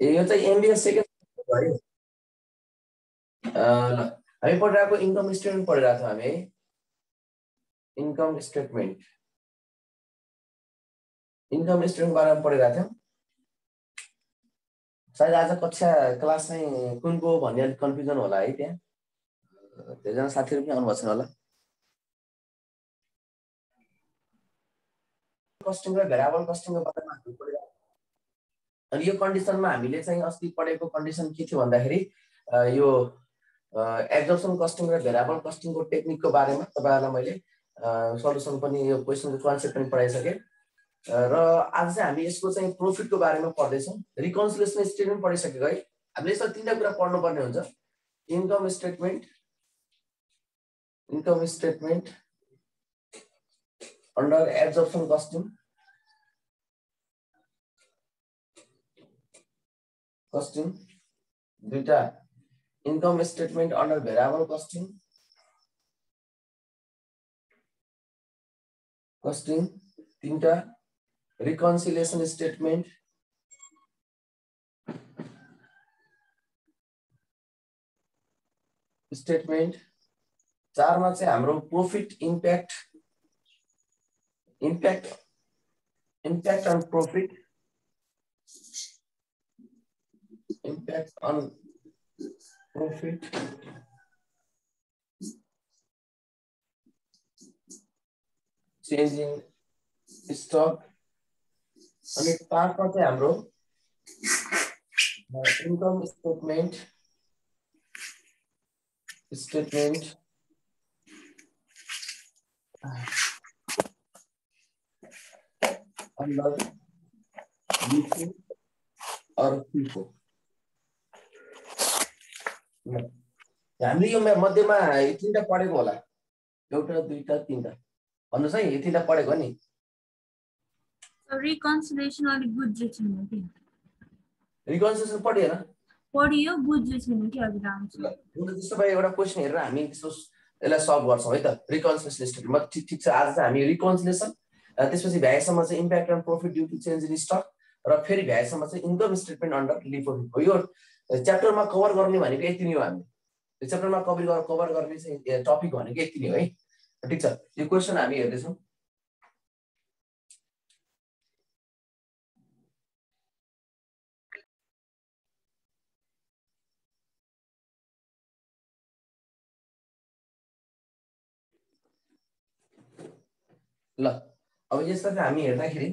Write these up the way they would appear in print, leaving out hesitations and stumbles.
यो चाहिँ MBS second भयो। ल हामी पढिरहेको इन्कम स्टेटमेन्ट पढिरहेको छौँ हामी। इन्कम स्टेटमेन्ट बारेमा पढिरहेको थियौँ। सायद आज कक्षा क्लास चाहिँ कुनको भन्ने अलिक कन्फ्युजन होला है, त्यहाँ धेरैजना साथीहरू पनि आउनुभएको छैन होला। कस्टिङ र भेरिएबल कस्टिङको बारेमा हामी पढिरहेको। अनि यो कन्डिसनमा हामीले चाहिँ अस्ति पढेको कन्डिसन के थियो भन्दाखेरि यो एब्जर्प्सन कस्टिङ र भेरिएबल कस्टिङको टेक्निकको बारेमा तपाईहरुलाई मैले सल्युसन पनि यो क्वेशनको कन्सेप्ट पनि पढाइसके र आज चाहिँ हामी यसको चाहिँ प्रोफिटको बारेमा पढ्दैछौँ। रिकन्सिलिएसन स्टेटमेन्ट पढिसकेको है। हामीले यसमा तीनटा कुरा पढ्नुपर्ने हुन्छ। Income statement under absorption costing दुईटा income statement under variable costing तीनटा रिकन्सिलिएसन स्टेटमेन्ट चारमा चाहिँ हाम्रो profit impact on profit change in stock अनि पाँचमा चाहिँ हाम्रो इन्कम स्टेटमेन्ट अन्डर लिफो और फिफो। हामीले यो मध्येमा तीनटा पढेको होला, एउटा दुईटा तीनटा भन्नुस् है। यो तीनटा पढेको नि। रिकन्सिलिएसन अलि बुझ्दै छैन के। रिकन्सिलिएसन पढिएन? पढियो, बुझ्दै छैन के अलि राम्रोसँग। हुन्छ त्यसो भए एउटा क्वेशन हेरेर हामी यसलाई सल्भ गर्छौँ है त। रिकन्सिलिएसन स्टेटमेन्ट ठीक छ। आज चाहिँ हामी रिकन्सिलिएसन त्यसपछि भ्याएसम्म चाहिँ impact on profit due to change in stock र फेरि भ्याएसम्म चाहिँ income statement under LIFO FIFO. यो च्याप्टरमा कभर गर्ने भनेको यति नै हो। हामी यो च्याप्टरमा कभर गर्ने चाहिँ टपिक भनेको यति नै हो है। ठीक छ। यो क्वेशन हामी हेर्दैछौँ। ल अब यसलाई चाहिँ हामी हेर्दाखेरि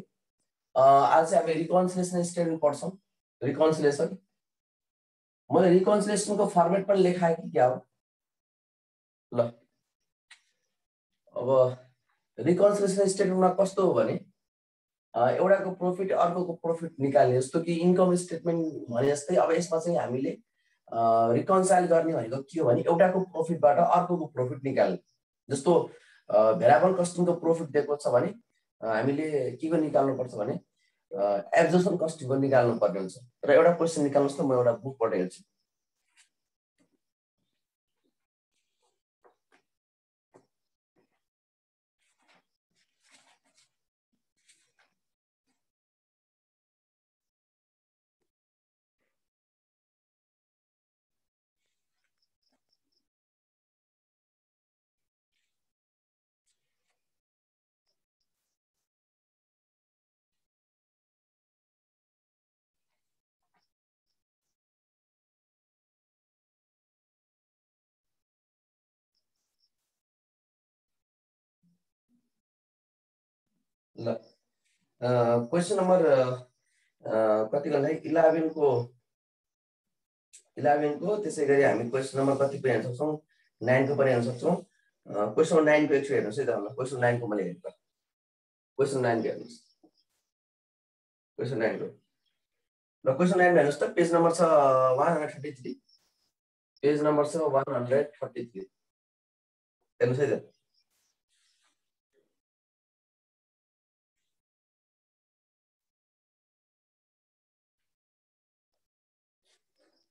आज चाहिँ हामी रिकन्सिलिएसन स्टेटमेन्ट पढ्छौँ। रिकन्सिलिएसन मैले रिकन्सिलिएसनको फर्मेट पनि लेखाएँ कि क्या हो। ल अब रिकन्सिलिएसन स्टेटमेन्टमा कस्तो हो भने एउटाको प्रोफिट अर्कोको प्रोफिट निकाल्ने, जस्तो कि इन्कम स्टेटमेन्ट भने जस्तै अब यसमा चाहिँ हामीले रिकन्साइल गर्ने भनेको के हो भने एउटाको प्रोफिटबाट अर्कोको प्रोफिट निकाल्ने। जस्तो भेरिएबल कस्टिङको प्रोफिट दिएको छ भने हामीले के को निकाल्नु पर्छ भने एब्जर्प्सन कस्टिङको निकाल्नु पर्ने हुन्छ। र एउटा क्वेशन निकाल्नुस् त, म एउटा बुकबाट हेर्छु। ल क्वेशन नम्बर कति गर्दा 11 को त्यसै गरी हामी क्वेशन नम्बर कति पनि हेर्न सक्छौँ, 9 को पनि हेर्न सक्छौँ। क्वेशन नम्बर 9 को एकचोटि हेर्नुस् है त। क्वेशन 9 को मैले हेर्नु। क्वेशन 9 को हेर्नुस्। क्वेशन 9 को ल क्वेशन 9 हेर्नुस् त। पेज नम्बर छ 133। पेज नम्बर छ 133 हेर्नुस् है त।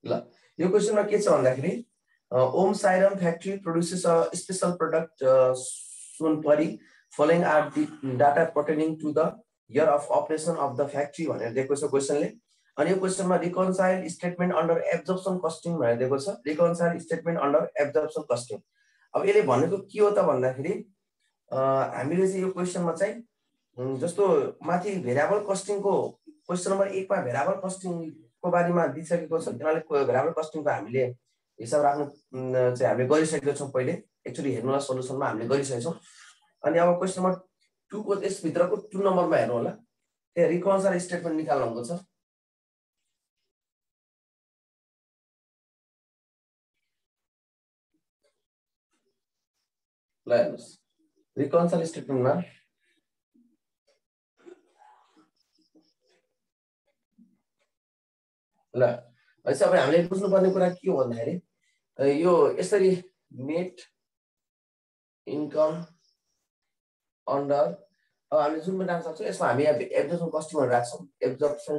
ल यो क्वेशनमा के छ भन्दाखेरि Om Sairam factory produces a special product Sonpari following are the data pertaining to the year of operation of the factory भनेर दिएको छ क्वेशनले। अनि यो क्वेशनमा reconcile statement under absorption costing भनेर दिएको छ। Reconcile statement under absorption costing. अब यसले भनेको के हो त भन्दाखेरि हामीले चाहिँ यो क्वेशनमा चाहिँ जस्तो माथि भेरिएबल कस्टिङको क्वेशन नम्बर 1 मा भेरिएबल कस्टिङको बारेमा दिइसकेको छ। त्यसले भेरिएबल कस्टिङको हामीले हिसाब राख्नु चाहिँ हामीले गरिसकेको छौँ पहिले। एक्चुअली हेर्नुला सोलुसनमा हामीले गरिसकेको छौँ। अनि अब क्वेशन नम्बर 2 को यस भित्रको 2 नम्बरमा हेर्नु होला। त्यहाँ रिकन्साइल स्टेटमेन्ट निकाल्नु छ। ल हेर्नुस् रिकन्साइल स्टेटमेन्टमा ल अहिले अब हामीले बुझ्नुपर्ने कुरा के हो भन्दाखेरि यो यसरी नेट इन्कम अन्डर अब हामीले जुन पनि राख्न सक्छौँ। यसमा हामी एब्जर्प्सन कस्टिङहरू राख्छौँ। एब्जर्प्सन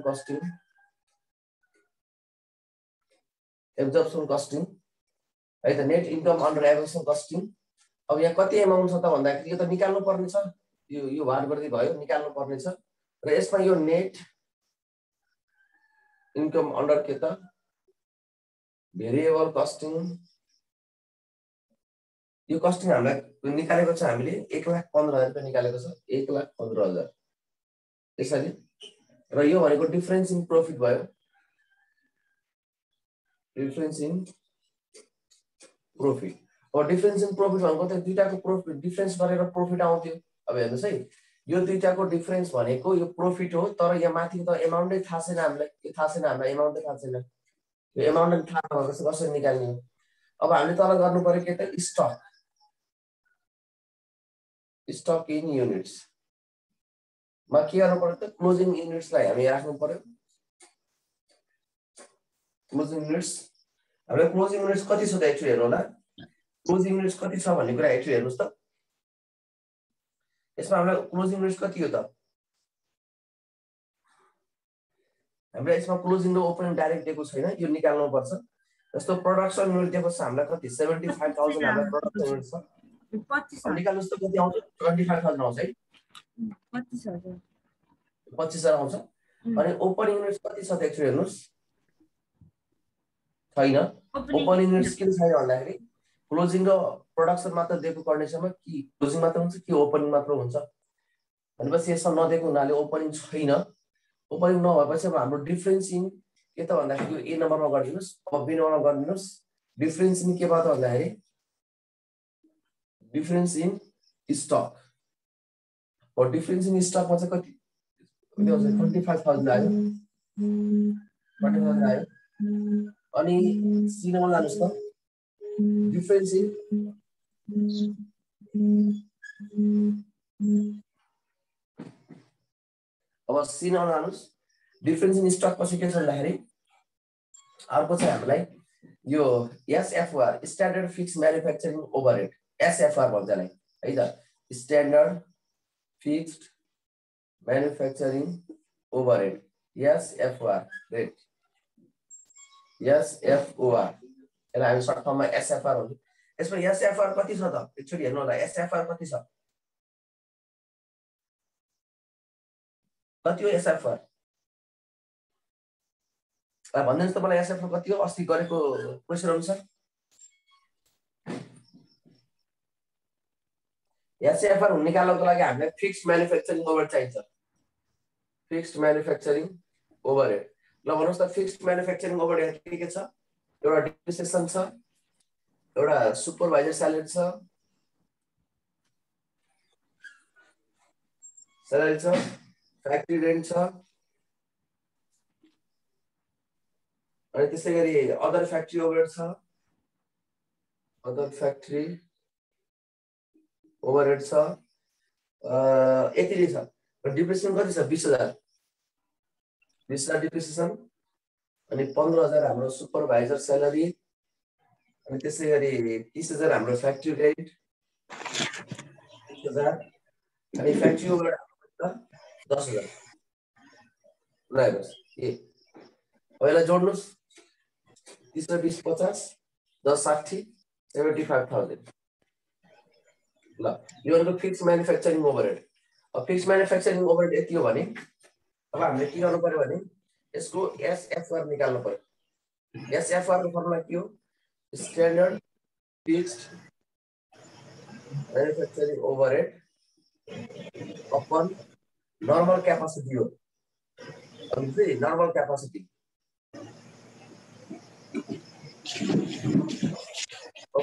कस्टिङ है त net income under absorption costing. अब यहाँ कति एमाउन्ट छ त भन्दाखेरि यो त निकाल्नु पर्ने छ। यो वार गर्दै भयो निकाल्नु पर्ने छ। र यसमा यो नेट इन्कम अन्डर के त भेरिएबल कस्टिङ। यो कस्टिङ हामीलाई निकालेको छ। हामीले 1,15,000 रुपैयाँ निकालेको छ। 1,15,000 यसरी। र यो भनेको डिफरेन्स इन प्रॉफिट भयो। Difference in profit. अब डिफरेन्स इन प्रॉफिट भनेको त दुईटाको प्रॉफिट डिफरेन्स गरेर प्रॉफिट आउँथ्यो। अब हेर्नुस् है यो दुईटाको डिफरेन्स भनेको यो प्रॉफिट हो। तर यहाँ माथि त एमाउन्टै थाहा छैन हामीलाई। के थाहा छैन हामीलाई एमाउन्टै थाहा छैन। यो एमाउन्ट थाहा नभएपछि कसरी निकाल्ने हो। अब हामीले तल गर्नु पर्यो के त स्टक इन युनिट्स मा के गर्नु पर्यो त क्लोजिङ युनिट्सलाई हामी राख्नु पर्यो। क्लोजिङ युनिट्स हामीले क्लोजिङ युनिट्स कति छ त एक्चुअली हेर्नु होला। क्लोजिङ युनिट्स कति छ भन्ने कुरा एक्चुअली हेर्नुस् त। यसमा हामीलाई क्लोजिङ युनिट्स कति हो त हामीलाई यसमा क्लोजिङ र ओपनिङ डाइरेक्ट दिएको छैन। यो निकाल्नु पर्छ। जस्तो प्रोडक्सन युनिट दिएको छ हामीलाई कति 75,000 हामीलाई प्रोडक्सन युनिट छ। 25,000 निकाल्नुस् त कति आउँछ 25,000 आउँछ है। 25,000 आउँछ। अनि ओपनिङ युनिट्स कति छ त एक्चुअली हेर्नुस् छैन। ओपनिङ युनिट्स किन छैन भन्दाखेरि क्लोजिङ र प्रोडक्सन मात्र दिएको कन्डिसनमा कि क्लोजिङ मात्र हुन्छ कि ओपनिङ मात्र हुन्छ भनेपछि यसमा नदिएको हुनाले ओपनिङ छैन। ओपनिङ नभएपछि अब हाम्रो डिफरेन्स इन के त भन्दाखेरि यो ए नम्बरमा गरिदिनुस्। अब बी नम्बरमा गरिदिनुस्। डिफरेन्स इन के भयो त भन्दाखेरि डिफरेन्स इन स्टक। और डिफरेन्स इन स्टकमा चाहिँ कति 25,000 आयो। 25,000 आयो। अनि सी नम्बर जानुस् त डिफरेन्स इन अब सी नम्बर जानुस्। डिफरेन्स इन स्टक पछि के छ भन्दाखेरि अर्को चाहिँ हामीलाई यो SFR standard fix manufacturing overhead SFR भन्छ यसलाई है त standard fixed manufacturing overhead SFR rate SFOR यसलाई हामी सर्ट फर्ममा एसएफआर भन्छौँ। यसमा एसएफआर कति छ त एकचोटि हेर्नु होला। एसएफआर कति छ कति हो एसएफआर भन्दिनुहोस् त मलाई। एसएफआर कति हो अस्ति गरेको क्वेशन अनुसार एसएफआर निकाल्नको लागि हामीलाई फिक्स्ड म्यानुफ्याक्चरिङ ओभरहेड चाहिन्छ। फिक्स्ड म्यानुफ्याक्चरिङ ओभरहेड ल भन्नुहोस् त फिक्स्ड म्यानुफ्याक्चरिङ ओभरहेड के छ। एउटा डिप्रिसिएसन छ, एउटा सुपरभाइजर स्यालेरी छ, फ्याक्ट्री रेन्ट छ, अनि त्यसै गरी अदर फ्याक्ट्री ओभरहेड छ। अदर फ्याक्ट्री ओभरहेड छ यति नै छ। डिप्रिसिएसन कति छ 20,000 डिप्रिसिएसन। अनि 15,000 हाम्रो सुपरभाइजर स्यालेरी। अनि त्यसै गरी 30,000 हाम्रो फ्याक्ट्री रेन्ट 30,000। अनि फ्याक्ट्री ओभरहेड 10,000। ल हेर्नुहोस् अब यसलाई जोड्नुहोस् 30 र 20 50 10 60 75,000। ल यो भनेको फिक्स म्यानुफ्याक्चरिङ ओभरहेड। अब फिक्स म्यानुफ्याक्चरिङ ओभरहेड यति हो भने अब हामीले के गर्नु पर्यो भने यसको एसएफआर निकाल्नु पर्यो। एसएफआर को फर्मुला के हो? Standard fixed manufacturing overhead upon normal capacity हो। अनि चाहिँ नर्मल क्यापासिटी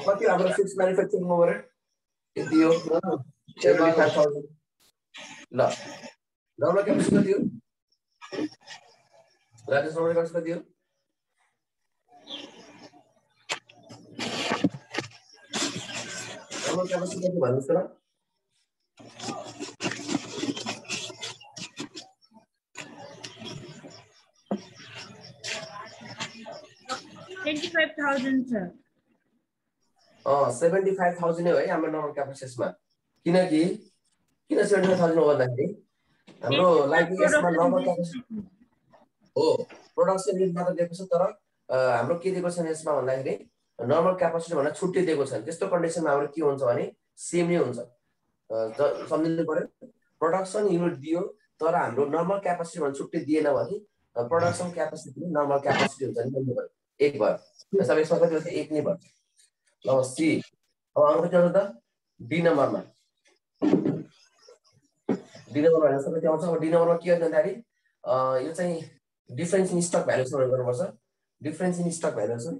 कति हाम्रो फिक्स्ड मैन्युफैक्चरिंग ओभरहेड यति हो 75,000। ल नर्मल क्यापासिटी कति हो? राजेश नर्मल क्यापासिटी कति हो? नर्मल क्यापासिटी कति भन्नुस् त? 25,000 sir. 75,000 है हाम्रो नर्मल क्यापासिटीमा। किनकि किन 75,000 हो भन्दाखेरि हाम्रो लागि यसमा नर्मल क्यापासिटी हो प्रोडक्सन युनिट मात्र दिएको छ, तर हाम्रो के दिएको छ यसमा भन्दाखेरि नर्मल क्यापासिटी भनेर छुट्टै दिएको छ। त्यस्तो कन्डिसनमा हाम्रो के हुन्छ भने सेम नै हुन्छ। सम्झिनु पर्यो, प्रोडक्सन युनिट दियो तर हाम्रो नर्मल क्यापासिटी भनेर छुट्टै दिएन भने प्रोडक्सन क्यापासिटी नर्मल क्यापासिटी हुन्छ नि भन्नु पर्यो। एक भयो सब यसमा कति हुन्छ? एक नै भयो। ल सी अब आउँछ के त डी नम्बरमा। डी नम्बरमा हेर्नु सबै के आउँछ? अब डी नम्बरमा के भन्दाखेरि यो चाहिँ डिफरेन्स इन स्टक भ्यालुएसन गर्नुपर्छ। Difference in stock valuation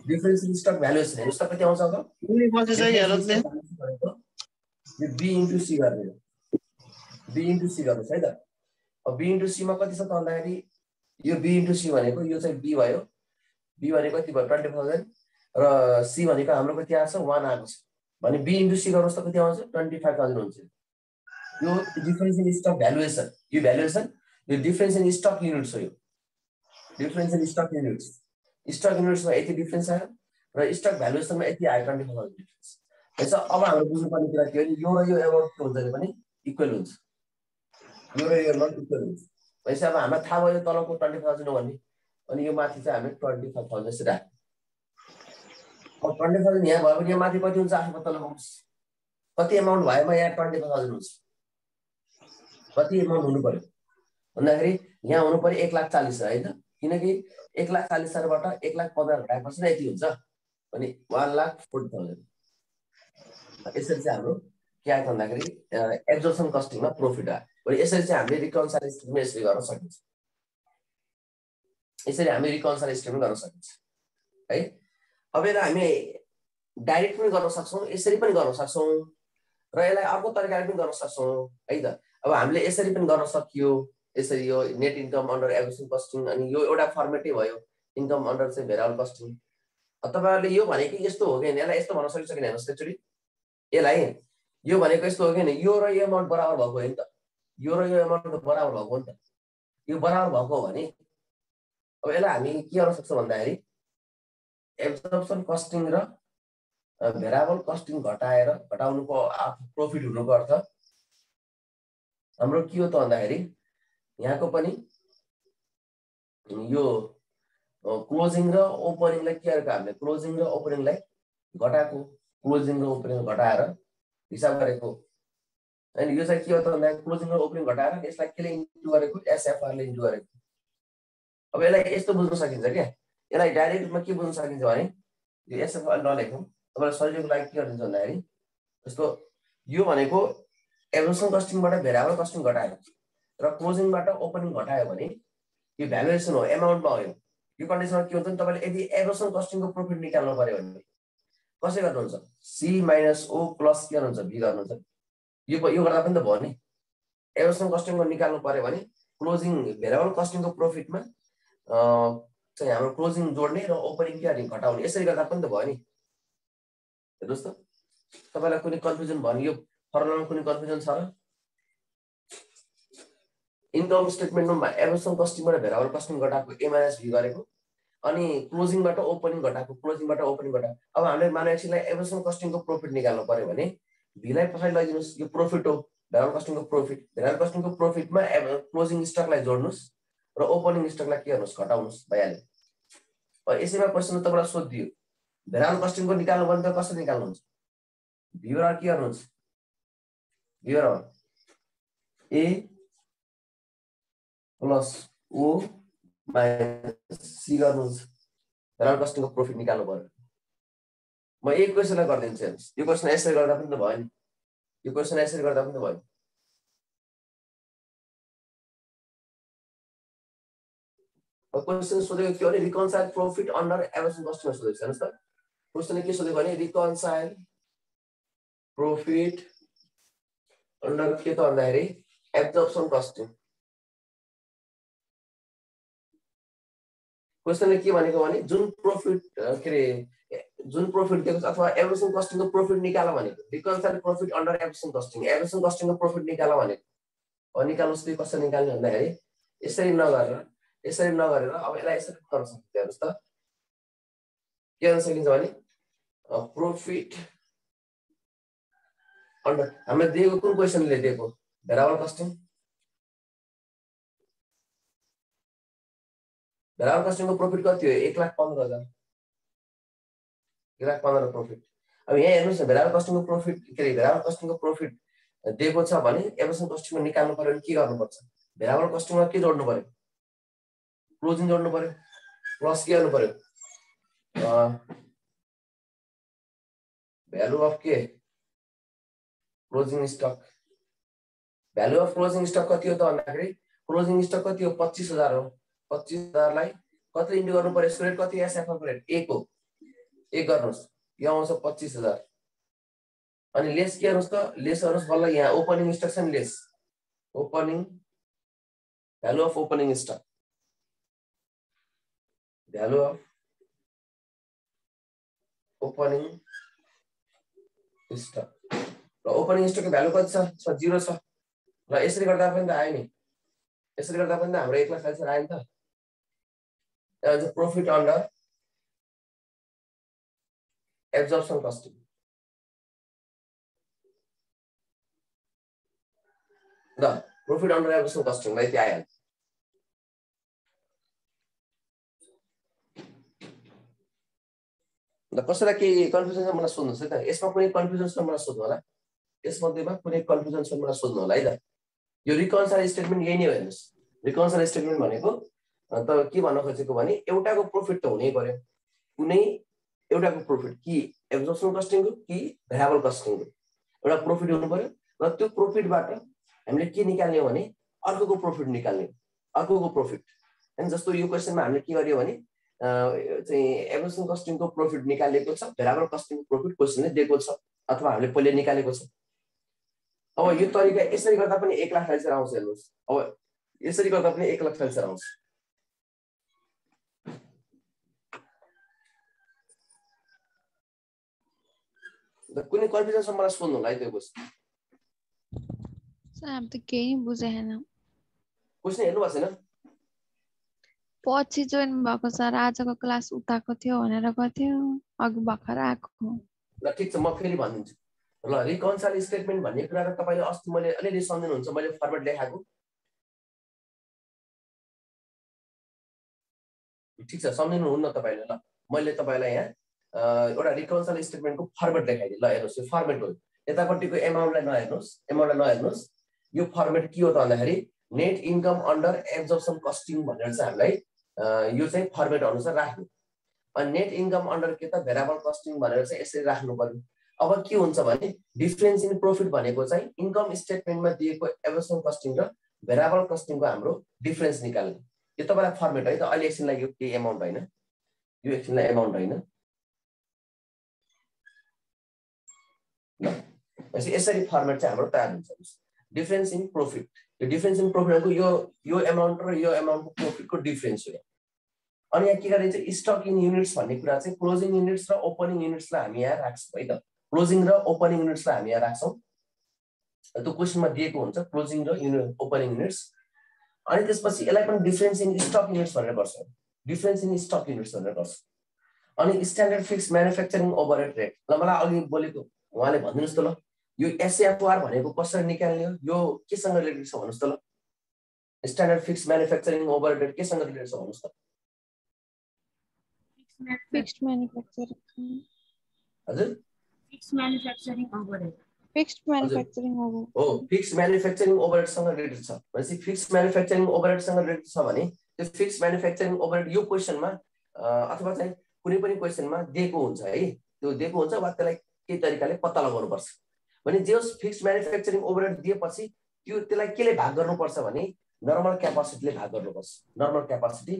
difference in stock valuation हेर्नुस् त कति आउँछ? अब यो बी इन्टु सी गर्ने हो। बी इन्टु सी गर्नुहोस् है त। अब बी इन्टु सी मा कति छ त भन्दाखेरि यो बी इन्टु सी भनेको यो चाहिँ बी भयो। बी भनेको कति भयो? 20,000 र सी भनेको हाम्रो कति आएको छ? 1 आएको छ भने बी इन्टु सी गर्नुहोस् त कति आउँछ? 25,000 हुन्छ। यो डिफरेन्स इन स्टक भ्यालुएसन, यो भ्यालुएसन यो डिफरेन्स इन स्टक युनिट्स हो। यो difference in stock units, stock युनिट्समा यति डिफरेन्स आयो र स्टक भ्यालुएसनमा यति आयो 25,000 डिफरेन्स। यसो अब हाम्रो बुझ्नुपर्ने कुरा के हो? यो र यो एमाउन्ट के हुन्छ भने इक्वल हुन्छ। यो र यो एमाउन्ट इक्वल हुन्छ। भनेपछि अब हामीलाई थाहा भयो तलको 20,000 हो भन्ने, अनि यो माथि चाहिँ हामीले 25,000 जस्तो राख्यौँ। अब 20,000 यहाँ भयो भने यहाँ माथि कति हुन्छ आफू पत्ता लगाउनुहोस्। कति एमाउन्ट भएमा यहाँ 25,000 हुन्छ? कति एमाउन्ट हुनु पर्यो भन्दाखेरि यहाँ हुनु पर्यो 1,40,000 है त। किनकि 1,40,000बाट 1,15,000 घटाएपछि यति हुन्छ अनि 1,40,000। यसरी चाहिँ हाम्रो के आयो भन्दाखेरि एब्जर्प्सन कस्टिङमा प्रफिट आयो। यसरी चाहिँ हामीले रिकन्साइल स्टेटमेन्ट यसरी गर्न सकिन्छ। यसरी हामी रिकन्साइल स्टेटमेन्ट गर्न सकिन्छ है। अब यसलाई हामी डाइरेक्ट पनि गर्न सक्छौँ, यसरी पनि गर्न सक्छौँ र यसलाई अर्को तरिकाले पनि गर्न सक्छौँ है त। अब हामीले यसरी पनि गर्न सकियो, यसरी यो net income under absorption costing, अनि यो एउटा फर्मेटै भयो इन्कम अन्डर चाहिँ भेरिएबल कस्टिङ। तपाईहरुले यो भनेको यस्तो हो कि यसलाई यस्तो भन्न सकिन्छ कि हेर्नुस् एकचोटी, यसलाई यो भनेको यस्तो हो कि यो र यो एमाउन्ट बराबर भएको हो नि त। यो र यो एमाउन्ट बराबर भएको हो नि त। यो बराबर भएको हो भने अब यसलाई हामी के गर्न सक्छौँ भन्दाखेरि एब्जर्प्सन कस्टिङ र भेरिएबल कस्टिङ घटाउनुको प्रफिट हुनुको अर्थ हाम्रो के हो त भन्दाखेरि यहाँको पनि यो क्लोजिङ र ओपनिङलाई के गरेको हामीले क्लोजिङ र ओपनिङलाई घटाएको, क्लोजिङ र ओपनिङ घटाएर हिसाब गरेको। अनि यो चाहिँ के हो त भन्दाखेरि क्लोजिङ र ओपनिङ घटाएर यसलाई केले इन्टु गरेको? एसएफआर ले इन्टु गरेको। अब यसलाई यस्तो बुझ्न सकिन्छ क्या, यसलाई डाइरेक्टमा के बुझ्न सकिन्छ भने यो एसएफआर नलेखौँ, तपाईलाई सजिलोको लागि के गरिदिन्छ भन्दाखेरि जस्तो यो भनेको एब्जर्प्सन कस्टिङबाट भेरिएबल कस्टिङ घटायो र क्लोजिङबाट ओपनिङ घटायो भने यो भ्यालुएसन हो, एमाउन्टमा हो। यो कन्डिसनमा के हुन्छ नि तपाईले यदि एब्जर्प्सन कस्टिङको प्रफिट निकाल्नु पर्यो भने कसै गर्नुहुन्छ? सी माइनस ओ प्लस के गर्नुहुन्छ? बी गर्नुहुन्छ। यो गर्दा पनि त भयो नि। एब्जर्प्सन कस्टिङको निकाल्नु पर्यो भने क्लोजिङ भेरिएबल कस्टिङको प्रफिटमा चाहिँ हाम्रो क्लोजिङ जोड्ने र ओपनिङ के गर्ने? घटाउने। यसरी गर्दा पनि त भयो नि। हेर्नुस् त तपाईलाई कुनै कन्फ्युजन भयो? यो फर्मुलामा कुनै कन्फ्युजन छ र? इन्कम स्टेटमेन्टमा एब्जर्प्सन कस्टिङबाट भेरिएबल कस्टिङ घटाएको ए माइनस बी गरेको, अनि क्लोजिङबाट ओपनिङ घटाएको, क्लोजिङबाट ओपनिङ घटाएको। अब हामीले मानव एकछिनलाई एब्जर्प्सन कस्टिङको प्रफिट निकाल्नु पर्यो भने भीलाई पछाडि लैदिनुस्, यो प्रफिट हो भेरिएबल कस्टिङको प्रफिट। भेरिएबल कस्टिङको प्रफिटमा क्लोजिङ स्टकलाई जोड्नुस् र ओपनिङ स्टकलाई के गर्नुस्? घटाउनुस्, भइहाल्यो। यसैमा क्वेसन तपाईलाई सोधिदियो भेरिएबल कस्टिङको निकाल्नु भने त कसरी निकाल्नुहुन्छ भ्युअर के गर्नुहुन्छ भ्युअर ए प्लस ओ माइनस सी गर्नुहुन्छ भेरिएबल कस्टिङको प्रॉफिट निकाल्नु पर्यो म एक क्वेशनलाई गर्दिन्छु हेर्नुस् यो क्वेशन यसरी गर्दा पनि त भयो नि यो क्वेशन यसरी गर्दा पनि त भयो क्वेशन सोधेको के भने reconcile profit under average costing सोधेको छ हेर्नुस् त क्वेशनले के सोधेको भने रिकन्साइल प्रॉफिट अन्डर के त भन्दाखेरि एब्जर्प्सन कस्टिङ क्वेशनले के भनेको भने जुन प्रॉफिट के रे जुन प्रॉफिट दिएको छ अथवा एभरेज कस्टिङको प्रॉफिट निकाल भनेको रिकन्साइल प्रॉफिट अन्डर एभरेज कस्टिङको प्रॉफिट निकाल भनेको निकाल्नुस् त कसरी निकाल्ने भन्दाखेरि यसरी नगरेर अब यसलाई यसरी गर्न सकिन्छ हेर्नुस् त के गर्न सकिन्छ भने प्रॉफिट अन्डर हामीले दिएको कुन क्वेशनले दिएको भेरिएबल कस्टिङ भेरिएबल कस्टिङको प्रॉफिट कति हो 1,15,000 1,15,000 प्रॉफिट अब यहाँ हेर्नुस् न भेरिएबल कस्टिङको प्रॉफिट के रे भेरिएबल कस्टिङको प्रॉफिट दिएको छ भने एभरेज कस्टिङमा निकाल्नु पर्यो भने के गर्नुपर्छ भेरिएबल कस्टिङमा के जोड्नु पर्यो क्लोजिङ जोड्नु पर्यो प्लस के गर्नु पर्यो भ्यालु अफ के closing stock value of closing stock कति हो त भन्दाखेरि क्लोजिङ स्टक कति हो 25,000 हो 25,000 लाई कति इन्टु गर्नु पर्यो स्क्वायर कति एसएफ रेट 1 हो 1 गर्नुस् यो आउँछ 25,000 अनि लेस के गर्नुस् त लेस गर्नुस् बल्ल यहाँ ओपनिङ स्टक छ नि less opening value of opening stock value of opening stock र ओपनिङ स्टकको भ्यालु कति छ 0 छ र यसरी गर्दा पनि त आयो नि यसरी गर्दा पनि त हाम्रो 1,40,000 आयो नि त त्यो प्रॉफिट अन्डर एब्जर्प्सन कस्टिङ ल प्रॉफिट अन्डर एब्जर्प्सन कस्टिङ लाई त्यो आयो ल कसैलाई के कन्फ्युजन छ मलाई सोध्नुस् है त यसमा कुनै कन्फ्युजन छ मलाई सोध्नु होला यसमध्येमा कुनै कन्फ्युजन छ मलाई सोध्नु होला है त यो रिकन्साइल स्टेटमेन्ट यही नै हो हेर्नुस् रिकन्साइल स्टेटमेन्ट भनेको त के भन्न खोजेको भने एउटाको प्रॉफिट त हुनै पर्यो कुनै एउटाको प्रॉफिट कि एब्जर्प्सन कस्टिङको कि भेरिएबल कस्टिङको एउटा प्रॉफिट हुनु पर्यो र त्यो प्रॉफिटबाट हामीले के निकाल्ने हो भने अर्कोको प्रॉफिट निकाल्ने अर्कोको प्रॉफिट हैन जस्तो यो क्वेशनमा हामीले के गर्यो भने चाहिँ एब्जर्प्सन कस्टिङको प्रॉफिट निकालेको छ भेरिएबल कस्टिङको प्रॉफिट क्वेशनले दिएको छ अथवा हामीले पहिले निकालेको छ अब यो तरिका यसरी गर्दा पनि 1,40,000 आउँछ हेर्नुस् अब यसरी गर्दा पनि 1,40,000 आउँछ कुनै कन्फ्युजन छ मलाई सोध्नु होला है त्यो क्वेशन सर हामी त केही बुझेन क्वेशन हेर्नु भएको छैन पछि जोइन भएको सर आजको क्लास उताको थियो भनेर गथ्यो अघि भर्खर आएको ल ठीक छ म फेरि भनिदिन्छु ल रिकन्साइल स्टेटमेन्ट भन्ने कुरा त तपाईले अस्ति मैले अलिअलि सम्झिनुहुन्छ मैले फर्मेट लेखाएको ठीक छ सम्झिनु हुन्न तपाईले ल मैले तपाईलाई यहाँ एउटा रिकन्साइल स्टेटमेन्टको फर्मेट लेखाइदिए ल हेर्नुस् यो फर्मेट हो यतापट्टिको एमाउन्टलाई नहेर्नुस् यो फर्मेट के हो त भन्दाखेरि net income under absorption costing भनेर चाहिँ हामीलाई यो चाहिँ फर्मेट अनुसार राख्नु अनि नेट इन्कम अन्डर के त भेरिएबल कस्टिङ भनेर चाहिँ यसरी राख्नु पर्यो अब के हुन्छ भने डिफरेन्स इन प्रॉफिट भनेको चाहिँ इन्कम स्टेटमेन्टमा दिएको एब्जर्प्सन कस्टिङ र भेरिएबल कस्टिङको हाम्रो डिफरेन्स निकाल्ने यो तपाईलाई फर्मेट है त अहिले एकछिनलाई यो के एमाउन्ट हैन यो एकछिनलाई एमाउन्ट हैन ल यसरी फर्मेट चाहिँ हाम्रो तयार हुन्छ डिफरेन्स इन प्रॉफिट यो डिफरेन्स इन प्रॉफिटको यो एमाउन्ट र यो एमाउन्टको प्रॉफिटको डिफरेन्स हो अनि यहाँ के गरिन्छ स्टक इन युनिट्स भन्ने कुरा चाहिँ क्लोजिङ युनिट्स र ओपनिङ युनिट्सलाई हामी यहाँ राख्छौँ है त क्लोजिङ र ओपनिङ युनिट्सलाई हामी यहाँ राख्छौँ त्यो क्वेशनमा दिएको हुन्छ क्लोजिङ र ओपनिङ युनिट्स अनि त्यसपछि यसलाई पनि डिफरेन्स इन स्टक युनिट्स भनेर गर्छौँ डिफरेन्स इन स्टक युनिट्स भनेर गर्छौँ अनि standard fix manufacturing overhead rate ल मलाई अघि बोलेको उहाँले भनिदिनुहोस् त ल यो एसएफआर भनेको कसरी निकाल्ने हो यो केसँग रिलेटेड छ भन्नुस् त ल standard fix manufacturing overhead rate केसँग रिलेटेड छ भन्नुस् त फिक्स्ड मैन्युफैक्चरिङ हजुर fix manufacturing overhead fixed manufacturing हो हो फिक्स म्यानुफ्याक्चरिङ ओभरहेडसँग रिलेटेड छ भनेपछि फिक्स म्यानुफ्याक्चरिङ ओभरहेडसँग रिलेटेड छ भने त्यो फिक्स म्यानुफ्याक्चरिङ ओभरहेड यो क्वेसनमा अथवा चाहिँ कुनै पनि क्वेसनमा दिएको हुन्छ है त्यो दिएको हुन्छ वा त्यसलाई केही तरिकाले पत्ता लगाउनुपर्छ भने जे फिक्स म्यानुफ्याक्चरिङ ओभरहेड दिएपछि त्यो त्यसलाई केले भाग गर्नुपर्छ भने नर्मल क्यापासिटीले भाग गर्नुपर्छ नर्मल क्यापासिटी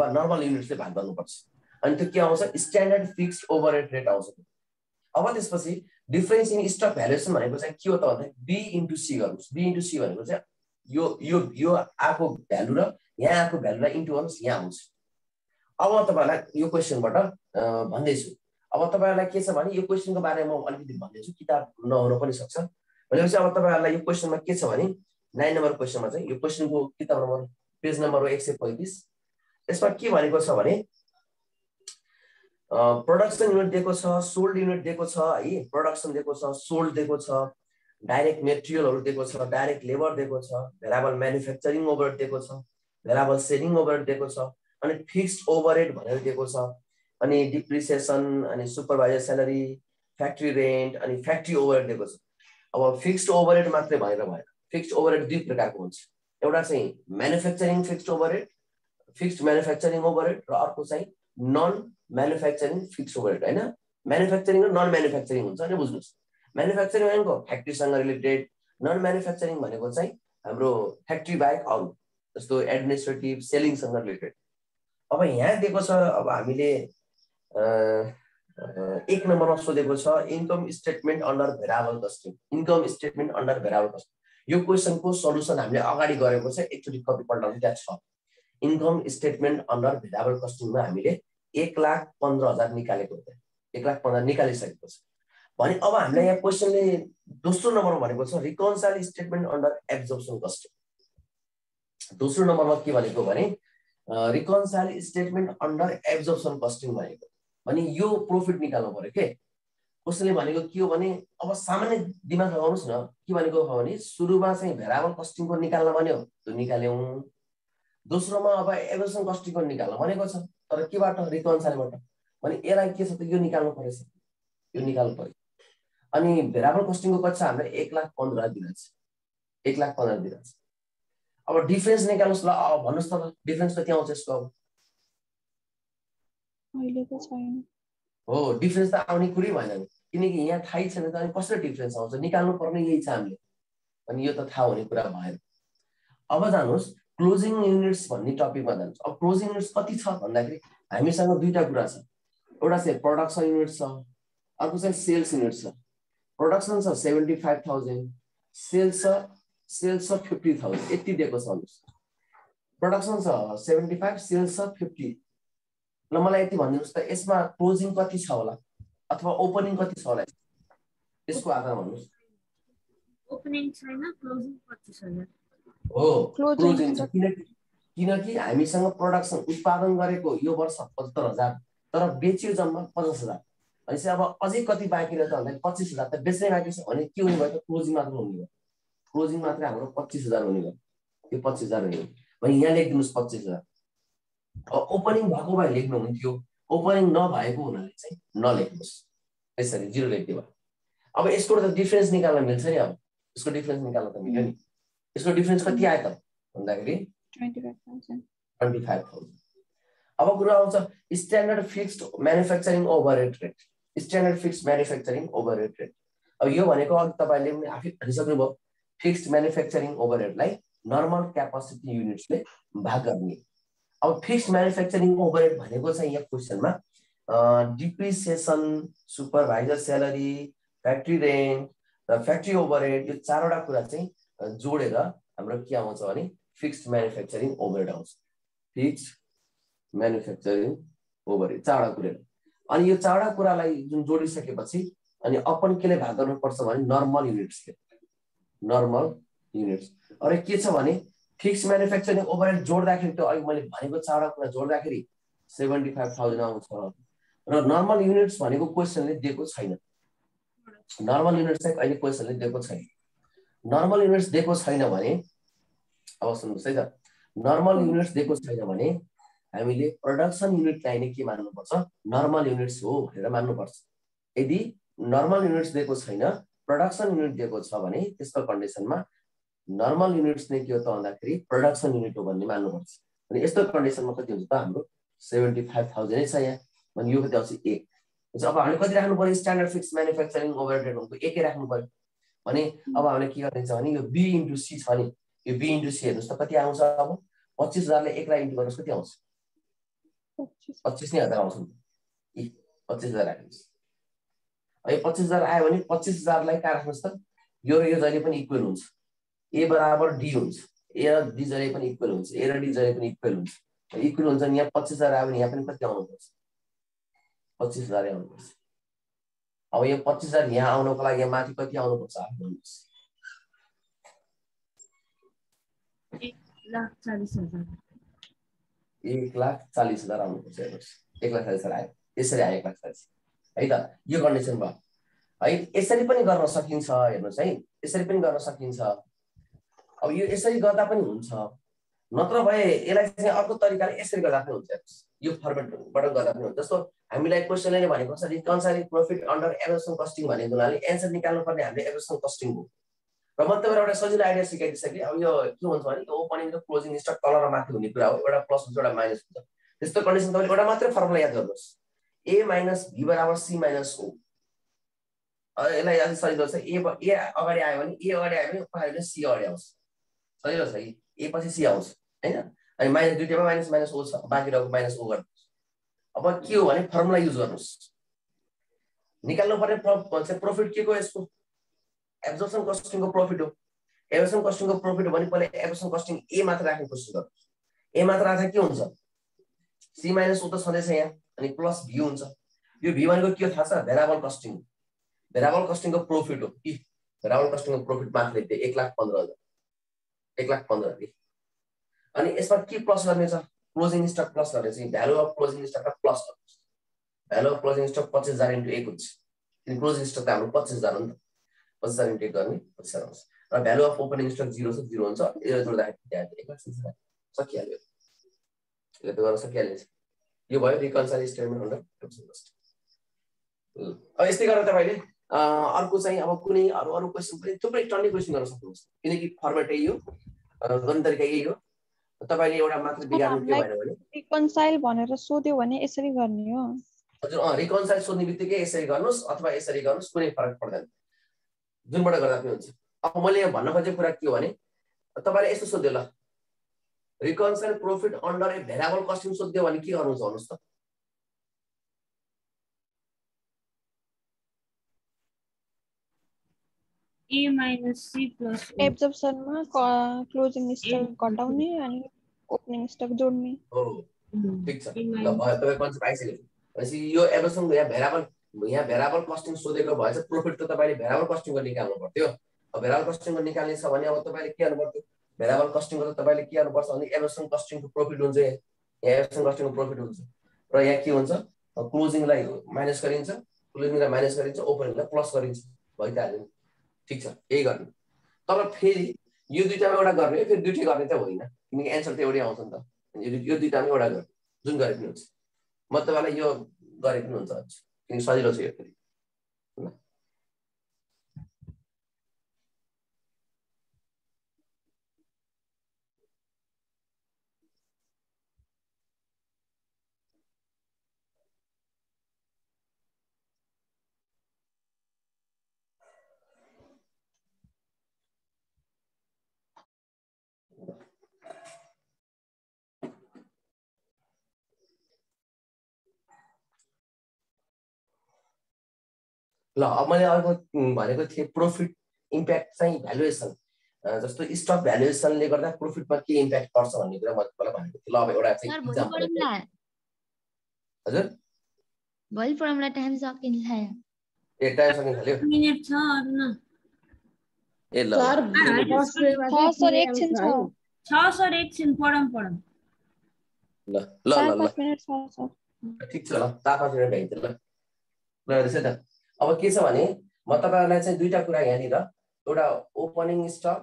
वा नर्मल युनिट्सले भाग गर्नुपर्छ अनि त्यो के आउँछ स्ट्यान्डर्ड फिक्स्ड ओभरहेड रेट आउँछ अब त्यसपछि डिफरेन्स इन स्टक भ्यालुएसन भनेको चाहिँ के हो त भन्दा बी इन्टु सी गर्नुहोस् बी इन्टु सी भनेको चाहिँ यो आएको भ्यालु र यहाँ आएको भ्यालुलाई इन्टु गर्नुहोस् यहाँ आउँछ अब तपाईँहरूलाई यो क्वेसनबाट भन्दैछु अब तपाईँहरूलाई के छ भने यो क्वेसनको बारेमा म अलिकति भन्दैछु किताब नहुन पनि सक्छ भनेपछि अब तपाईँहरूलाई यो क्वेसनमा के छ भने 9 नम्बर क्वेसनमा चाहिँ यो क्वेसनको किताब नम्बर पेज नम्बर हो 135 यसमा के भनेको छ भने प्रोडक्सन युनिट दिएको छ सोल्ड युनिट दिएको छ है प्रोडक्सन दिएको छ सोल्ड दिएको छ डाइरेक्ट मेटेरियलहरु दिएको छ डाइरेक्ट लेबर दिएको छ भेरिएबल म्यानुफ्याक्चरिङ ओभरहेड दिएको छ भेरिएबल सेलिङ ओभरहेड दिएको छ अनि फिक्स्ड ओभरहेड भनेर दिएको छ अनि डिप्रिसिएसन अनि सुपरभाइजर स्यालेरी फ्याक्ट्री रेन्ट अनि फ्याक्ट्री ओभरहेड दिएको छ अब फिक्स्ड ओभरहेड मात्रै भनेर भएन फिक्स्ड ओभरहेड दुई प्रकारको हुन्छ एउटा चाहिँ manufacturing fixed overhead fixed manufacturing overhead र अर्को चाहिँ नन म्यानुफ्याक्चरिङ फिक्स्ड ओभरहेड हैन म्यानुफ्याक्चरिङ र नन म्यानुफ्याक्चरिङ हुन्छ नि बुझ्नुस् म्यानुफ्याक्चरिङ भनेको फ्याक्ट्रीसँग रिलेटेड नन म्यानुफ्याक्चरिङ भनेको चाहिँ हाम्रो फ्याक्ट्री बाहेक अरु जस्तो एडमिनिस्ट्रेटिभ सेलिङसँग रिलेटेड अब यहाँ दिएको छ अब हामीले 1 नम्बरमा सोधेको छ income statement under variable costing income statement under variable costing यो क्वेशनको सल्युसन हामीले अगाडि गरेको छ एकचोटी कपी पल्टाउनु त्यहाँ छ इन्कम स्टेटमेन्ट अन्डर भेरिएबल कस्टिङमा हामीले 1,15,000 निकालेको थियो 1,15,000 निकालिसकेको छ भने अब हामीलाई यहाँ क्वेशनले दोस्रो नम्बरमा भनेको छ reconcile statement under absorption costing दोस्रो नम्बरमा के भनेको भने reconcile statement under absorption costing भनेको भने यो प्रॉफिट निकाल्नु पर्यो के कसैले भनेको के हो भने अब सामान्य दिमाग लगाउनुस् न के भनेको हो भने सुरुमा चाहिँ भेरिएबल कस्टिङको निकाल्न भन्यो त्यो निकाल्यौं दोस्रोमा अब एब्जर्प्सन कस्टिङको निकाल्न भनेको छ तर केबाट रिकन्साइलबाट भने यसलाई के छ त यो निकाल्नु पर्छ यो निकाल्नु पर्यो अनि भेरिएबल कस्टिङको कति छ हामीले 1,15,000 दिन्छ 1,15,000 दिन्छ अब डिफरेन्स निकाल्नुस् ल अब भन्नुस् त डिफरेन्स कति आउँछ यसको अब अहिले त छैन हो डिफरेन्स त आउने कुरै भएन किनकि यहाँ थाहै छैन त अनि कसरी डिफरेन्स आउँछ निकाल्नु पर्ने यही छ हामीले अनि यो त थाहा हुने कुरा भएन अब जानुस् क्लोजिङ युनिट्स भन्ने टपिकमा जानुस् अब क्लोजिङ युनिट्स कति छ भन्दाखेरि हामीसँग दुईटा कुरा छ एउटा चाहिँ प्रोडक्सन युनिट छ अर्को चाहिँ सेल्स युनिट छ प्रोडक्सन छ 75,000 सेल्स छ 50,000 यति दिएको छ भन्नुस् प्रोडक्सन छ 75 सेल्स छ 50 ल मलाई यति भनिदिनुस् त यसमा क्लोजिङ कति छ होला अथवा ओपनिङ कति छ होला यसको आधारमा भन्नुस् ओपनिङ छैन क्लोजिङ 25,000 हो क्लोजिङ छ किनकि हामीसँग प्रोडक्सन उत्पादन गरेको यो वर्ष 75,000 तर बेच्यो जम्मा 50,000 भनेपछि अब अझै कति बाँकी रहेछ भन्दा 25,000 त बेच्नै बाँकी छ भने के हुने भयो त क्लोजिङ मात्र हुने भयो क्लोजिङ मात्र हाम्रो 25,000 हुने भयो यो 25,000 हुने भने यहाँ लेखिदिनुस् 25,000 ओपनिङ भएको भए लेख्नु हुन्थ्यो ओपनिङ नभएको हुनाले चाहिँ नलेख्नुस् यसरी जिरो लेख्दियो अब यसको त डिफरेन्स निकाल्न मिल्छ नि अब यसको डिफरेन्स निकाल्न त मिल्यो नि यसको डिफरेन्स कति आयो त भन्दाखेरि 25,000 अब कुरा आउँछ standard fixed manufacturing overhead rate standard fixed manufacturing overhead rate अब यो भनेको अघि तपाईले पनि आफै भनिसक्नुभयो फिक्स्ड म्यानुफ्याक्चरिङ ओभरहेडलाई नर्मल क्यापासिटी युनिट्सले भाग गर्ने अब फिक्स्ड म्यानुफ्याक्चरिङ ओभरहेड भनेको चाहिँ यहाँ क्वेशनमा depreciation supervisor salary factory rent र फ्याक्ट्री ओभरहेड यो चारवटा कुरा चाहिँ जोडेर हाम्रो के आउँछ भने फिक्स्ड म्यानुफ्याक्चरिङ ओभरहेड आउँछ फिक्स्ड म्यानुफ्याक्चरिङ ओभरहेड चारवटा कुरा अनि यो चारवटा कुरालाई जुन जोडिसकेपछि अनि अपन केले भाग गर्नुपर्छ भने नर्मल युनिट्सले नर्मल युनिट्स अरे के छ भने फिक्स्ड म्यानुफ्याक्चरिङ ओभरहेड जोड्दाखेरि त अहिले मैले भनेको चारवटा कुरा जोड्दाखेरि 75,000 आउँछ र नर्मल युनिट्स भनेको क्वेशनले दिएको छैन नर्मल युनिट्स चाहिँ अहिले क्वेशनले दिएको छैन नर्मल युनिट्स दिएको छैन भने अब सुन्नुस् है त नर्मल युनिट्स दिएको छैन भने हामीले प्रोडक्सन युनिटलाई नै के मान्नुपर्छ नर्मल युनिट्स हो भनेर मान्नुपर्छ यदि नर्मल युनिट्स दिएको छैन प्रोडक्सन युनिट दिएको छ भने त्यस्तो कन्डिसनमा नर्मल युनिट्स नै के हो त भन्दाखेरि प्रोडक्सन युनिट हो भन्ने मान्नुपर्छ अनि यस्तो कन्डिसनमा कति हुन्छ त हाम्रो 75,000 नै छ यहाँ अनि यो कति आउँछ 1 अब हामीले कति राख्नु पर्यो स्ट्यान्डर्ड फिक्स म्यानुफ्याक्चरिङ ओभरहेड भनेको 1 राख्नु पर्यो भने अब हामीले के गर्ने छ भने यो B * C छ नि यो B * C हेर्नुस् त कति आउँछ अब 25,000 ले 1 लाई इन्टु गर्नुस् कति आउँछ 25,000 आउँछ नि 25,000 राख्नुस् अब 25,000 आयो भने 25,000 लाई का राख्नुस् त यो र यो जहिले पनि इक्वल हुन्छ A बराबर D हुन्छ A र D जहिले पनि इक्वल हुन्छ A र D जहिले पनि इक्वल हुन्छ इक्वल हुन्छ नि यहाँ 25,000 आयो भने यहाँ पनि कति आउनुपर्छ 25,000 आउनुपर्छ अब यो 25,000 यहाँ आउनको लागि यहाँ माथि कति आउनुपर्छ आफै भन्नुस् 1,40,000 1,40,000 आउनुपर्छ हेर्नुस् 1,40,000 आयो यसरी आयो 1,40,000 है त यो कन्डिसन भयो है यसरी पनि गर्न सकिन्छ हेर्नुस् है यसरी पनि गर्न सकिन्छ अब यो यसरी गर्दा पनि हुन्छ नत्र भए यसलाई चाहिँ अर्को तरिकाले यसरी गर्दा पनि हुन्छ हेर्नुस् यो फर्मेटबाट गर्दा पनि हुन्छ जस्तो हामीलाई क्वेशनले भनेको छ रिकन्साइलिङ प्रॉफिट अन्डर एभरेज कस्टिङ भनेको हुनाले एन्सर निकाल्नु पर्ने हामीले एभरेज कस्टिङ हो र म तपाईहरुलाई एउटा सजिलो आइडिया सिकाइदिसके अब यो के हुन्छ भने यो ओपनिङ र क्लोजिङ स्टक तल र माथि हुने कुरा हो एउटा प्लस हुन्छ एउटा माइनस हुन्छ त्यस्तो कन्डिसन तपाईले एउटा मात्रै फर्मुला याद गर्नुस् A - B = C - O यसलाई अलि सजिलो छ A अगाडि आयो भने A अगाडि आयो भने पछाडि C अगाडि आउँछ सजिलो छ कि A पछि C आउँछ हैन अनि माइनस दुईटैमा माइनस O छ बाँकी रहेको माइनस O गर्नुस् अब के हो भने फर्मुला युज गर्नुस् निकाल्नु पर्ने प्रॉफिट के को यसको एब्जर्प्सन कस्टिङको प्रॉफिट हो एब्जर्प्सन कस्टिङको प्रॉफिट भने पहिले एब्जर्प्सन कस्टिङ A मात्र राख्ने कोसिस गर्नुस् A मात्र राख्दा के हुन्छ C - O त छँदैछ यहाँ अनि प्लस V हुन्छ यो V भनेको के थाहा छ भेरिएबल कस्टिङको प्रॉफिट हो कि भेरिएबल कस्टिङको प्रॉफिट मात्र लेख्दै 1,15,000 1,15,000 अनि यसमा के प्लस गर्ने छ क्लोजिङ स्टक प्लस गर्ने चाहिँ भ्यालु अफ क्लोजिङ स्टकमा प्लस गर्नुस् भ्यालु अफ क्लोजिङ स्टक 25,000 * 1 हुन्छ किन क्लोजिङ स्टक त हाम्रो 25,000 हो नि त 25,000 * 1 गर्ने 25,000 आउँछ र भ्यालु अफ ओपनिङ स्टक 0 छ 0 हुन्छ यो जोड्दाखेरि त्यहाँ 1,40,000 सकिहाल्यो यो त गर्न सकिहाल्छ यो भयो reconcile statement under absorption cost अब यस्तै गरेर तपाईले अर्को चाहिँ अब कुनै अरु क्वेशन पनि थुप्रै टन्नै क्वेशन गर्न सक्नुहुन्छ किनकि फर्मेट यही हो गर्ने तरिका यही हो तपाईले एउटा मात्र बिगार्नु के भएन भने रिकन्साइल भनेर सोध्यो भने यसरी गर्ने हो हजुर रिकन्साइल सोध्ने बित्तिकै यसरी गर्नुस् अथवा यसरी गर्नुस् कुनै फरक पर्दैन जुनबाट गर्दा पनि हुन्छ अब मैले यहाँ भन्न खोजेको कुरा के हो भने तपाईले यस्तो सोध्यो ल रिकन्साइल प्रॉफिट अन्डर ए भेरिएबल कस्टिङ सोध्यो भने के गर्नुहुन्छ भन्नुस् त A - C + O एब्जर्प्सनमा closing stock घटाउने अनि ओपनिङ स्टक जोड्ने हो ठीक छ ल भयो तपाई कन्सेप्ट आइसक्यो भनेपछि यो एब्जर्प्सन यहाँ भेरिएबल कस्टिङ सोधेको भएछ प्रॉफिट त तपाईले भेरिएबल कस्टिङको निकाल्नु पर्थ्यो अब भेरिएबल कस्टिङको निकाल्ने छ भने अब तपाईले के गर्नु पर्थ्यो भेरिएबल कस्टिङको त तपाईले के गर्नु पर्छ भने एब्जर्प्सन कस्टिङको प्रॉफिट हुन्छ यहाँ एब्जर्प्सन कस्टिङको प्रॉफिट हुन्छ र यहाँ के हुन्छ क्लोजिङलाई माइनस गरिन्छ क्लोजिङलाई माइनस गरिन्छ ओपनिङलाई प्लस गरिन्छ भइहाल्यो ठीक छ यही गर्ने तर फेरि यो दुईटामा एउटा गर्ने फेरि दुईटै गर्ने त होइन किनकि एन्सर त एउटै आउँछ नि त यो दुईटामा एउटा गर्ने जुन गरे पनि हुन्छ म तपाईलाई यो गरे पनि हुन्छ किनकि सजिलो छ यो फेरि ल अब मैले अर्को भनेको थिएँ प्रॉफिट इम्प्याक्ट चाहिँ भ्यालुएसन जस्तो स्टक भ्यालुएसनले गर्दा प्रॉफिटमा के इम्प्याक्ट पर्छ भन्ने कुरा म तपाईलाई भनेको थिएँ ल अब एउटा चाहिँ इक्जाम्पल हजुर भोलि पढाउनलाई टाइम सकिन्छ ए टाइम सकिन थाल्यो मिनेट छ अर्न ए ल सर एकछिन छ सर एकछिन पढम ल ल ल 4-5 मिनेट छ सर ठीक छ ल 4-5 मिनेट भइन्छ ल ल त्यसै त अब के छ भने म तपाईहरुलाई चाहिँ दुईटा कुरा यहाँनिर एउटा ओपनिङ स्टक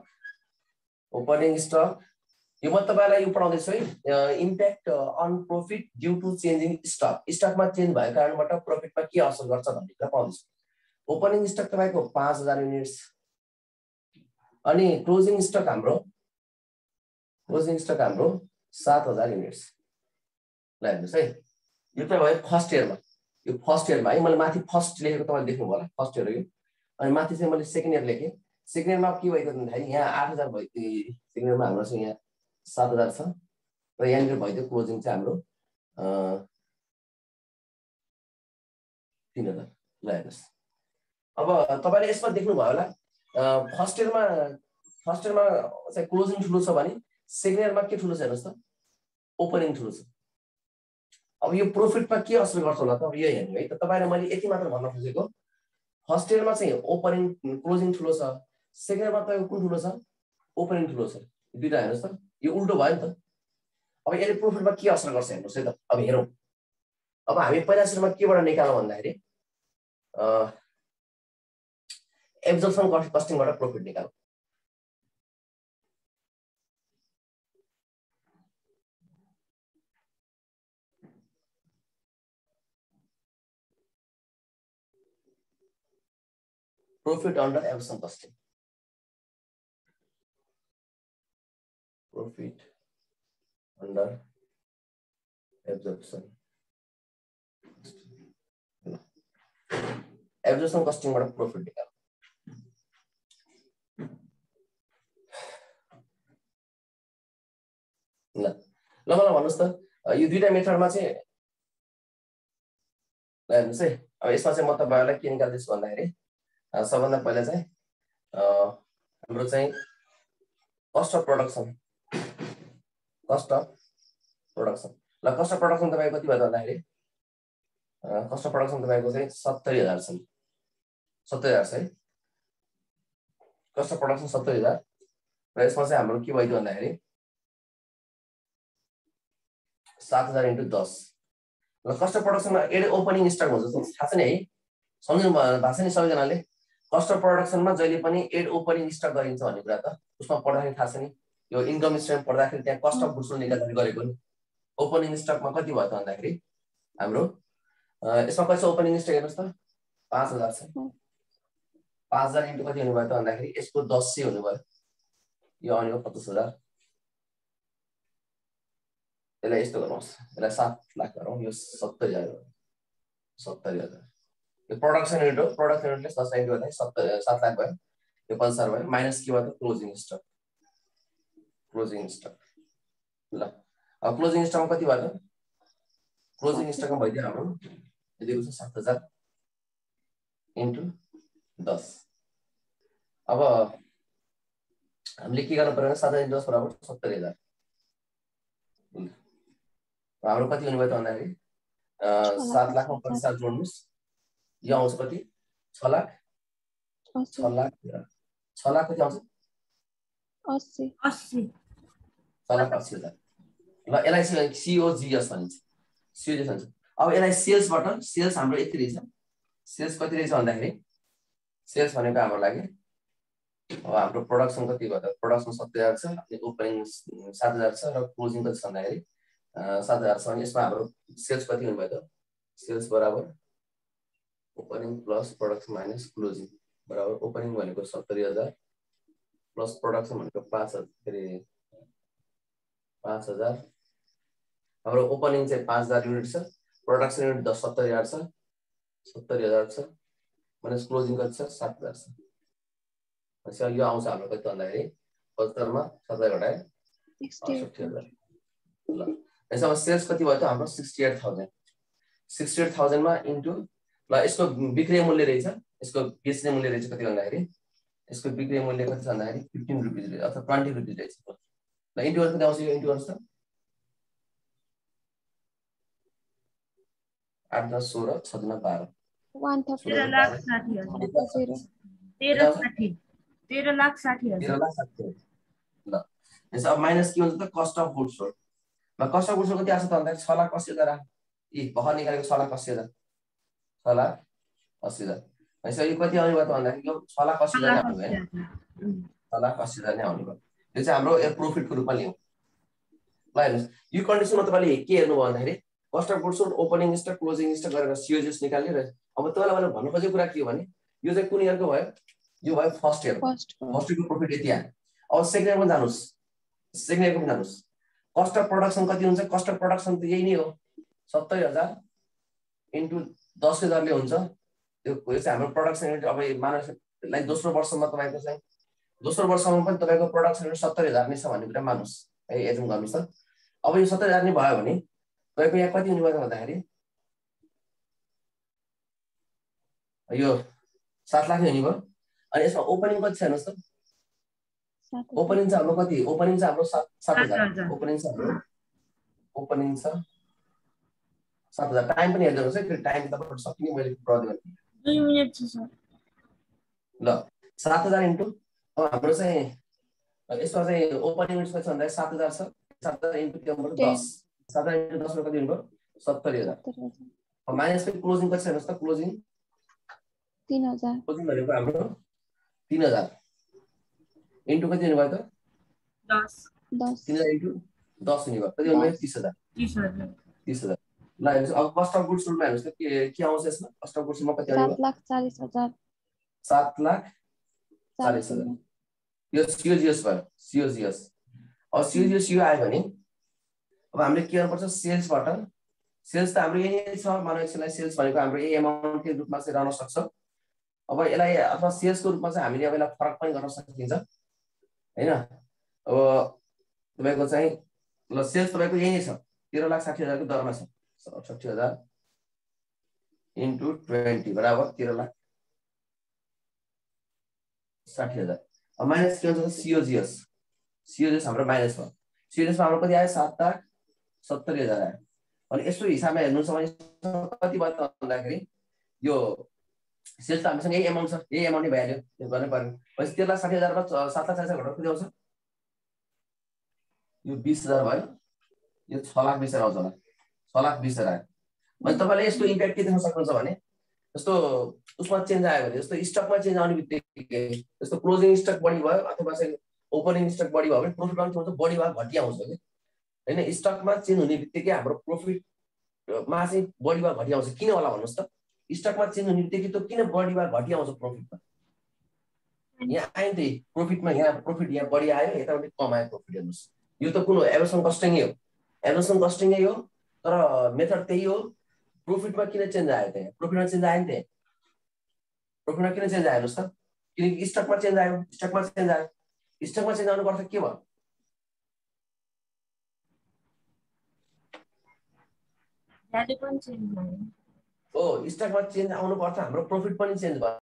यो म तपाईलाई यो पढाउँदैछु है impact on profit due to changing stock स्टकमा चेन्ज भएको कारणबाट प्रॉफिटमा के असर गर्छ भन्ने कुरा पढाउँदैछु ओपनिङ स्टक तपाईको 5000 युनिट्स अनि क्लोजिङ स्टक हाम्रो 7000 युनिट्स ल हेर्नुस् है यो त भयो फर्स्ट इयरमा है मैले माथि फर्स्ट लेखेको तपाईले देख्नु होला फर्स्ट इयर हो यो अनि माथि चाहिँ मैले सेकेन्ड इयर लेखेँ सेकेन्ड इयरमा के भएको भन्दाखेरि यहाँ 8000 भयो सेकेन्ड इयरमा हाम्रो चाहिँ यहाँ 7000 छ र यहाँनिर भइदियो क्लोजिङ चाहिँ हाम्रो 3000 ल हेर्नुस् अब तपाईले यसमा देख्नु भयो होला फर्स्ट इयरमा चाहिँ क्लोजिङ ठुलो छ भने सेकेन्ड इयरमा के ठुलो छ हेर्नुस् त ओपनिङ ठुलो छ अब यो प्रॉफिटमा के असर गर्छ होला त अब यो हेर्नु है त तपाईले मैले यति मात्र भन्न खोजेको फर्स्ट इयरमा चाहिँ ओपनिङ क्लोजिङ ठुलो छ सेकेन्ड इयरमा तपाईको कुन ठुलो छ ओपनिङ ठुलो छ दुईटा हेर्नुस् त यो उल्टो भयो नि त अब यसले प्रॉफिटमा के असर गर्छ हेर्नुस् है त अब हेरौँ अब हामी पहिला सुरुमा केबाट निकालौँ भन्दाखेरि एब्जर्प्सन कस्टिङबाट प्रॉफिट निकालौँ Profit under absorption costing. Profit under absorption. Absorption costing बाट profit निकाल. ल मलाई भन्नुस् त यो दुईटा मेथडमा चाहिँ ल हेर्नुस् है अब यसमा चाहिँ म तपाईहरुलाई के निकाल्दैछु भन्दाखेरि सबभन्दा पहिला चाहिँ हाम्रो चाहिँ कस्ट अफ प्रोडक्सन ल कस्ट अफ प्रोडक्सन तपाईको कति भयो भन्दाखेरि कस्ट अफ प्रोडक्सन तपाईको चाहिँ 70000 छ 70000 छ है कस्ट अफ प्रोडक्सन 70000 र यसमा चाहिँ हाम्रो के भयो भन्दाखेरि 7000 × 10 ल कस्ट अफ प्रोडक्सनमा एड ओपनिङ स्टक हुन्छ थाहा छ नि है सम्झिनु भएको छ नि सबैजनाले कस्ट अफ प्रोडक्सनमा जहिले पनि एड ओपनिङ स्टक गरिन्छ भन्ने कुरा त उसमा पढ्दाखेरि थाहा छ नि यो इन्कम स्टेटमेन्ट पढ्दाखेरि त्यहाँ कस्ट अफ गुड्स सोल्ड निकाल्दै गरेको नि ओपनिङ स्टकमा कति भयो त भन्दाखेरि हाम्रो यसमा कति छ ओपनिङ स्टक हेर्नुस् त 5000 छ 5000 × कति हुनु भयो त भन्दाखेरि यसको 10 हुनु भयो यो आउने 50000 यसलाई यस्तो गर्नुहोस् यसलाई 7 लाख गरौँ यो 70000 यो प्रोडक्सन युनिट हो प्रोडक्सन युनिटले 10 × गर्दा 7 लाख भयो यो 5000 भयो माइनस के भयो त क्लोजिङ स्टक ल अब क्लोजिङ स्टकमा कति भयो त क्लोजिङ स्टकमा भइदियो हाम्रो यतिको छ 7000 × 10 अब हामीले के गर्नु पर्यो 7000 × 10 बराबर 70000 हाम्रो कति हुने भयो त भन्दाखेरि 7 लाखमा 5000 जोड्नुस् यो आउँछ कति 6 लाख 6 लाख कति आउँछ 80 6 लाख 80,000 ल यसलाई COGS भनिन्छ COGS भन्छ अब यसलाई सेल्स हाम्रो यति रहेछ सेल्स कति रहेछ भन्दाखेरि सेल्स भनेको हाम्रो लागि अब हाम्रो प्रोडक्सन कति भयो त प्रोडक्सन 70000 छ अनि ओपनिङ 7000 छ र क्लोजिङ कति छ भन्दाखेरि 7000 छ अनि यसमा हाम्रो सेल्स कति हुने भयो त सेल्स बराबर opening plus production minus closing बराबर ओपनिङ भनेको 70000 प्लस प्रोडक्सन भनेको 5000 हाम्रो ओपनिङ चाहिँ 5000 युनिट छ प्रोडक्सन युनिट 70000 छ 70000 छ माइनस क्लोजिङ कति छ 7000 छ अनि यो आउँछ हाम्रो कति भन्दाखेरि 75 मा 7000 घटाए 68000 ल यसमा सेल्स कति भयो त हाम्रो 68000 मा इन्टु ल यसको बिक्री मूल्य रहेछ यसको बेच्ने मूल्य रहेछ कति भन्दाखेरि यसको बिक्री मूल्य कति छ भन्दाखेरि 15 रुपैयाँ रहेछ अथवा 20 रुपैयाँ रहेछ ल इन्टु गर्नु कति आउँछ यो इन्टु गर्नुस् त 8 10 16 6 12 13 लाख 60 ल यसो अब माइनस के हुन्छ त कस्ट अफ गुड्स सोल्ड ल कस्ट अफ गुड्स सोल्ड कति आछ त भन्दाखेरि 6 लाख 80,000 भर्खर निकालेको 6 लाख 80,000 6 लाख 80,000 यसो यो कति आउने भयो त भन्दाखेरि यो 6 लाख 80,000 आउने भयो 6 लाख 80,000 नै आउने भयो यो चाहिँ हाम्रो प्रॉफिटको रूपमा लियौं ल हेर्नुहोस् यो कन्डिसनमा तपाईँले के हेर्नुभयो भन्दाखेरि cost of goods sold opening stock closing stock गरेर सिओजिएस निकाल्ने रहेछ। अब तपाईँलाई मैले भन्नु खोजेको कुरा के हो भने यो चाहिँ कुन इयरको भयो? यो भयो फर्स्ट इयरको प्रफिट यति आयो। अब सेकेन्ड इयरमा जानुहोस्, सेकेन्ड इयरको जानुहोस्, कस्ट अफ प्रोडक्सन कति हुन्छ? कस्ट अफ प्रोडक्सन त यही नै हो 70,000 इन्टु 10,000 ले हुन्छ। त्यो चाहिँ हाम्रो प्रोडक्सन युनिट। अब मानव दोस्रो वर्षमा तपाईँको चाहिँ दोस्रो वर्षमा पनि तपाईँको प्रोडक्सन युनिट 70,000 नै छ भन्ने कुरा मान्नुहोस् है, एजुम गर्नुहोस् त। अब यो 70,000 नै भयो भने तपाईँको यहाँ कति हुने भयो भन्दाखेरि यो 7 लाख हुने भयो। अनि यसमा ओपनिङ कति छ हेर्नुहोस् त। ओपनिङ चाहिँ हाम्रो कति? ओपनिङ चाहिँ हाम्रो 7,000। ओपनिङ छ हाम्रो, ओपनिङ छ 7,000। टाइम पनि हेर्नुहोस् है, टाइम तपाईँको सकिने मैले प्रदियो 2 मिनेट छ सर। ल 7,000 इन्टु हाम्रो चाहिँ यसमा चाहिँ ओपनिङ युनिट कति छ भन्दा 7,000 छ। 7,000 इन्टु के भन्नु 10, 7,000 इन्टु 10 मा कति हुने भयो? 70,000। अब माइनस में क्लोजिङ कति छ हेर्नुहोस् त। क्लोजिङ 3,000। क्लोजिङ भनेको हाम्रो 3,000 इन्टु कति हुने भयो त? 10। 3,000 इन्टु 10 हुने भयो कति हुने भयो? 30,000। 30,000। ल हेर्नुहोस् अब कस्ट अफ गुड्स सोल्डमा हेर्नुहोस् त के आउँछ यसमा? कस्ट अफ गुड्समा कति आउने भयो? 7,40,000। 7,40,000। यो सिओजिएस भयो, सिओजिएस। अब सिओजिएस यो आयो भने अब हामीले के गर्नुपर्छ? सेल्सबाट, सेल्स त हाम्रो यही छ, मानव यसलाई सेल्स भनेको हाम्रो ए अमाउन्टको रूपमा चाहिँ रहन सक्छ। अब यसलाई अथवा सेल्सको रूपमा चाहिँ हामीले अब यसलाई फरक पनि गर्न सकिन्छ हैन। अब तपाईको चाहिँ ल सेल्स तपाईको यही छ 13,60,000 को दरमा छ। 68,000 इन्टु 20 बराबर 13,60,000। अब माइनस के हुन्छ? सिओजिएस। सिओजिएस हाम्रो माइनस भयो। सिओजिएस हाम्रो कति आयो? 7,70,000 आयो। अनि यसो हिसाबमा हेर्नुहुन्छ भने कति भयो त भन्दाखेरि यो सेल्स त हामीसँग यही अमाउन्ट छ, यही अमाउन्ट नै भइहाल्यो, त्यो गर्नै पर्यो। पछि 13,60,000 मा 7,40,000 घटाउँदा कति आउँछ? यो 20,000 भयो। यो 6,20,000 आउँछ होला। 6,20,000 आयो। अनि तपाईले यसको इम्प्याक्ट के देख्न सक्नुहुन्छ भने जस्तो उसमा चेन्ज आयो भने जस्तो स्टकमा चेन्ज आउने बित्तिकै जस्तो क्लोजिङ स्टक बढी भयो अथवा चाहिँ ओपनिङ स्टक बढी भयो भने प्रॉफिट पनि हुन्छ बढी वा घटी आउँछ के हैन। स्टकमा चेन्ज हुने बित्तिकै हाम्रो प्रॉफिट मा चाहिँ बढी वा घटी आउँछ। किन होला भन्नुस् त? स्टकमा चेन्ज हुने बित्तिकै त किन बढी वा घटी आउँछ प्रॉफिटमा? यहाँ आयो नि त प्रॉफिटमा, यहाँ प्रॉफिट यहाँ बढी आयो, यतापट्टि कम आयो प्रॉफिट। हेर्नुस् यो त कुन हो? एभरेज कस्टिङ हो। एभरेज कस्टिङ हो तर मेथड त्यही हो। प्रॉफिटमा किन चेन्ज आयो त? प्रॉफिटमा चेन्ज आयो नि त। प्रॉफिटमा किन चेन्ज आयो हेर्नुस् त? किनकि स्टकमा चेन्ज आयो। स्टकमा चेन्ज आयो। स्टकमा चेन्ज आउनु पर्छ के भयो? भ्यालु पनि चेन्ज भयो। हो स्टकमा चेन्ज आउनु पर्छ, हाम्रो प्रॉफिट पनि चेन्ज भयो।